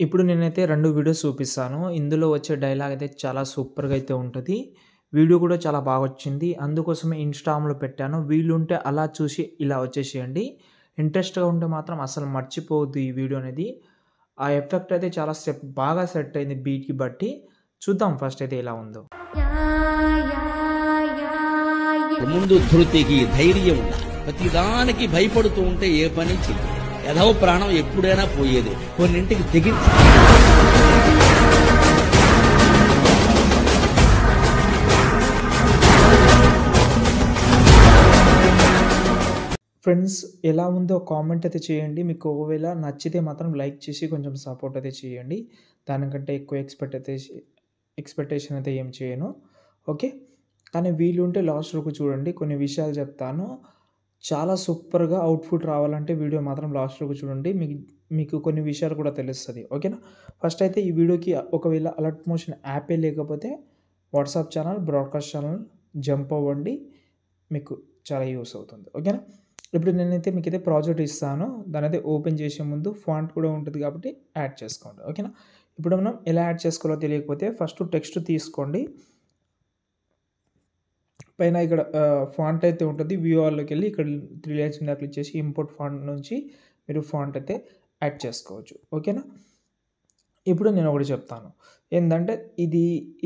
ఇప్పుడు నేనైతే 2 వీడియోస్ చూపిస్తాను. ఇందులో వచ్చే డైలాగ్ అయితే చాలా సూపర్‌గా అయితే ఉంటది. వీడియో కూడా చాలా బాగొచ్చింది. అందుకోసమే ఇన్‌స్టాగ్రామ్‌లో పెట్టాను. వీలుంటే అలా చూసి ఇలా వచ్చేసేయండి. ఇంట్రెస్ట్‌గా ఉంటే మాత్రం అసలు మర్చిపోవద్దు ఈ వీడియో అనేది. ఆ ఎఫెక్ట్ అయితే చాలా బాగా సెట్ అయింది బీట్‌కి బట్టి. చూద్దాం ఫస్ట్ అయితే ఎలా ఉందో. ముందు ధృతికి ధైర్యం ఉండాలి. ప్రతిదానికి భయపడుతూ ఉంటే ఏ పని చెయ్యి. ఎదవ ప్రాణం ఎప్పుడైనా పోయేది. కొన్నింటికి తెగించి ఫ్రెండ్స్ ఎలా ఉందో కామెంట్ అయితే చేయండి. మీకు ఒకవేళ నచ్చితే మాత్రం లైక్ చేసి కొంచెం సపోర్ట్ అయితే చేయండి. దానికంటే ఎక్కువ ఎక్స్‌పెక్టేషన్ అయితే ఏం చేయను. ఓకే. కానీ వీలుంటే లాస్ట్ వరకు చూడండి. కొన్ని విషయాలు చెప్తాను. చాలా సూపర్‌గా అవుట్‌పుట్ రావాలంటే వీడియో మాత్రం లాస్ట్ వరకు చూడండి. మీకు కొన్ని విషయాలు కూడా తెలుస్తది. ఓకేనా? ఫస్ట్ అయితే ఈ వీడియోకి ఒకవేళ అలర్ట్ మోషన్ యాపే లేకపోతే WhatsApp channel, broadcast channel jump అవ్వండి. మీకు చాలా యూజ్ అవుతుంది. ఓకేనా? ఇప్పుడు నేనైతే మీకైతే ప్రాజెక్ట్ ఇస్తాను. దాన్నైతే ఓపెన్ చేసే ముందు ఫాంట్ కూడా ఉంటది కాబట్టి యాడ్ చేసుకోండి. ఓకేనా? ఇప్పుడు మనం ఎలా యాడ్ చేసుకోవాలో తెలియకపోతే ఫస్ట్ టెక్స్ట్ తీసుకోండి. పైన ఇక్కడ ఫాంట్ అయితే ఉంటది. వ్యూ ఆల్‌లోకెళ్ళి ఇక్కడ 3 లైన్స్ మీద క్లిక్ చేసి ఇంపోర్ట్ ఫాంట్ నుంచి మీరు ఫాంట్ అయితే యాడ్ చేసుకోవచ్చు. ఓకేనా? ఇప్పుడు నేను ఒకటి చెప్తాను. ఏందంటే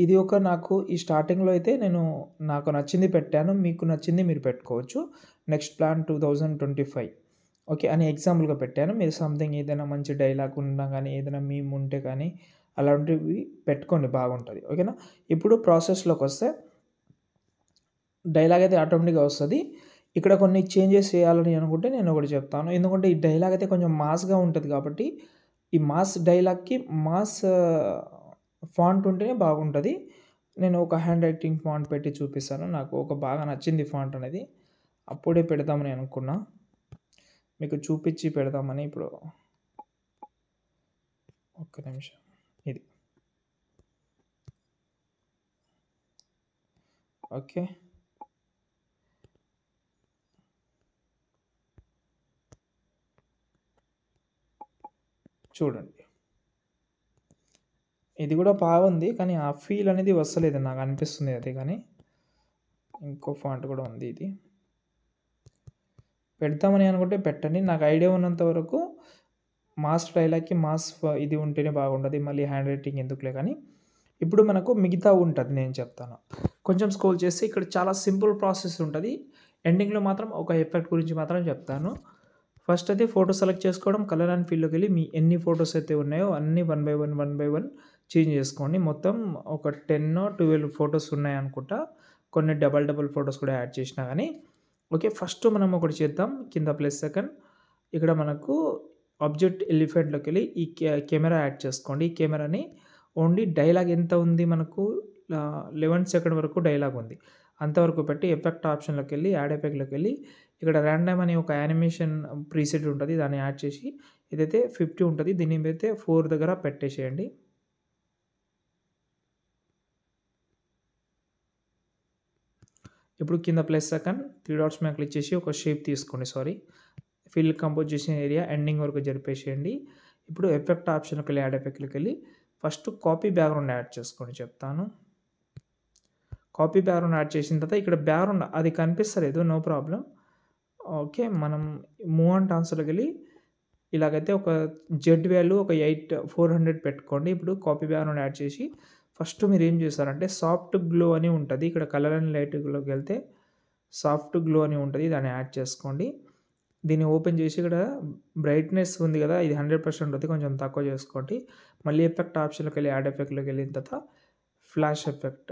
ఇది ఒక నాకు ఈ స్టార్టింగ్‌లో అయితే నాకు నచ్చింది పెట్టాను. మీకు నచ్చింది మీరు పెట్టుకోవచ్చు. Next plan 2025 okay. అని ఎగ్జాంపుల్‌గా పెట్టాను. మీరు సంథింగ్ ఏదైనా మంచి డైలాగ్ ఉన్నా గానీ, ఏదైనా మీమ్ ఉంటే కానీ అలాంటివి పెట్టుకోండి బాగుంటది. ఓకేనా? ఇప్పుడు ప్రాసెస్‌లోకొస్తే డైలాగ్ అయితే ఆటోమేటిక్‌గా వస్తది. ఇక్కడ కొన్ని చేంజెస్ చేయాలని అనుకుంటే నేను ఒకటి చెప్తాను. ఎందుకంటే ఈ డైలాగ్ అయితే కొంచెం మాస్‌గా ఉంటది కాబట్టి, ఈ మాస్ డైలాగ్‌కి మాస్ ఫాంట్ ఉంటేనే బాగుంటది. నేను ఒక హ్యాండ్ రైటింగ్ ఫాంట్ పెట్టి చూపిస్తాను. నాకు ఒక బాగా నచ్చింది ఫాంట్ అనేది. అప్పుడే పెడదామని అనుకున్నా. మీకు చూపించి పెడదామని ఇప్పుడు ఒక్క నిమిషం. ఇది. ఓకే. చూడండి. ఇది కూడా బాగుంది. కానీ ఆ ఫీల్ అనేది వస్తలేదు నాకు అనిపిస్తుంది అది కానీ. ఇంకో ఫాంట్ కూడా ఉంది ఇది. పెడతామని అనుకుంటే పెట్టండి. నాకు ఐడియా ఉన్నంత వరకు మాస్ డైలాగ్‌కి ఇది ఉంటేనే బాగుంటది. మళ్ళీ హ్యాండ్ రైటింగ్ ఎందుకులే కానీ. ఇప్పుడు మనకు మిగతా ఉంటది నేను చెప్తాను. కొంచెం స్క్రోల్ చేస్తే ఇక్కడ చాలా సింపుల్ ప్రాసెస్ ఉంటది. ఎండింగ్‌లో మాత్రం ఒక ఎఫెక్ట్ గురించి మాత్రం చెప్తాను. ఫస్ట్ అయితే ఫోటో సెలెక్ట్ చేసుకోవడం. కలర్ అండ్ ఫీల్డ్‌లోకెళ్ళి మీ ఎన్ని ఫోటోస్ అయితే ఉన్నాయో అన్నీ వన్ బై వన్ చేంజ్ చేసుకోండి. మొత్తం ఒక 12 ఫోటోస్ ఉన్నాయనుకుంటా. కొన్ని డబుల్ ఫోటోస్ కూడా యాడ్ చేసినా గానీ ఓకే. ఫస్ట్ మనం ఒకటి చేద్దాం. కింద ప్లస్ సెకండ్ ఇక్కడ మనకు ఆబ్జెక్ట్ ఎలిఫెంట్‌లోకెళ్ళి ఈ కెమెరా యాడ్ చేసుకోండి. ఈ కెమెరాని ఓన్లీ డైలాగ్ ఎంత ఉంది మనకు 11 సెకండ్ వరకు డైలాగ్ ఉంది. అంతవరకు పెట్టి ఎఫెక్ట్ ఆప్షన్‌లోకెళ్ళి యాడ్ ఎఫెక్ట్‌లోకెళ్ళి ఇక్కడ రాండమ్ అనే ఒక యానిమేషన్ ప్రీసెట్ ఉంటది. దాన్ని యాడ్ చేసి ఇదైతే 50 ఉంటది. దీన్ని అయితే 4 దగ్గర పెట్టేసేయండి. ఇప్పుడు కింద ప్లస్ సెకండ్ 3 డాట్స్ మీద క్లిక్ చేసి ఒక షేప్ తీసుకోండి. ఫిల్ కంపోజిషన్ ఏరియా ఎండింగ్ వరకు జరిపేసేయండి. ఇప్పుడు ఎఫెక్ట్ ఆప్షన్‌లోకెళ్ళి యాడ్ ఎఫెక్ట్‌లోకెళ్ళి ఫస్ట్ కాపీ బ్యాక్‌గ్రౌండ్ యాడ్ చేసుకోండి చెప్తాను. కాపీ బ్యాక్‌గ్రౌండ్ యాడ్ చేసిన తర్వాత ఇక్కడ బ్యాక్‌గ్రౌండ్ అది కనిపిస్తలేదు. No problem. ఓకే. మనం మూవ్ ఆన్ ట్రాన్స్‌ఫర్‌లోకెళ్ళి ఇలాగైతే ఒక జెడ్ వాల్యూ ఒక 400 పెట్టుకోండి. ఇప్పుడు కాపీ బ్యాక్‌గ్రౌండ్ యాడ్ చేసి ఫస్ట్ మీరేం చేస్తారంటే సాఫ్ట్ గ్లో అని ఉంటది. ఇక్కడ కలర్ అండ్ లైట్‌లోకెళ్తే సాఫ్ట్ గ్లో అని ఉంటది. దాన్ని యాడ్ చేసుకోండి. దీన్ని ఓపెన్ చేసి ఇక్కడ బ్రైట్‌నెస్ ఉంది కదా! ఇది 100% ఉంటది. కొంచెం తక్కువ చేసుకోండి. మళ్ళీ ఎఫెక్ట్ ఆప్షన్‌లోకెళ్ళి యాడ్ ఎఫెక్ట్‌లోకెళ్ళిన తర్వాత ఫ్లాష్ ఎఫెక్ట్,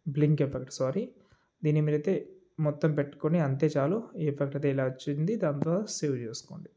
బ్లింక్ ఎఫెక్ట్ దీన్ని మీరైతే మొత్తం పెట్టుకొని అంతే చాలు. ఈ ఎఫెక్ట్ అయితే ఇలా వచ్చింది. దాని తర్వాత సేవ్ చేసుకోండి.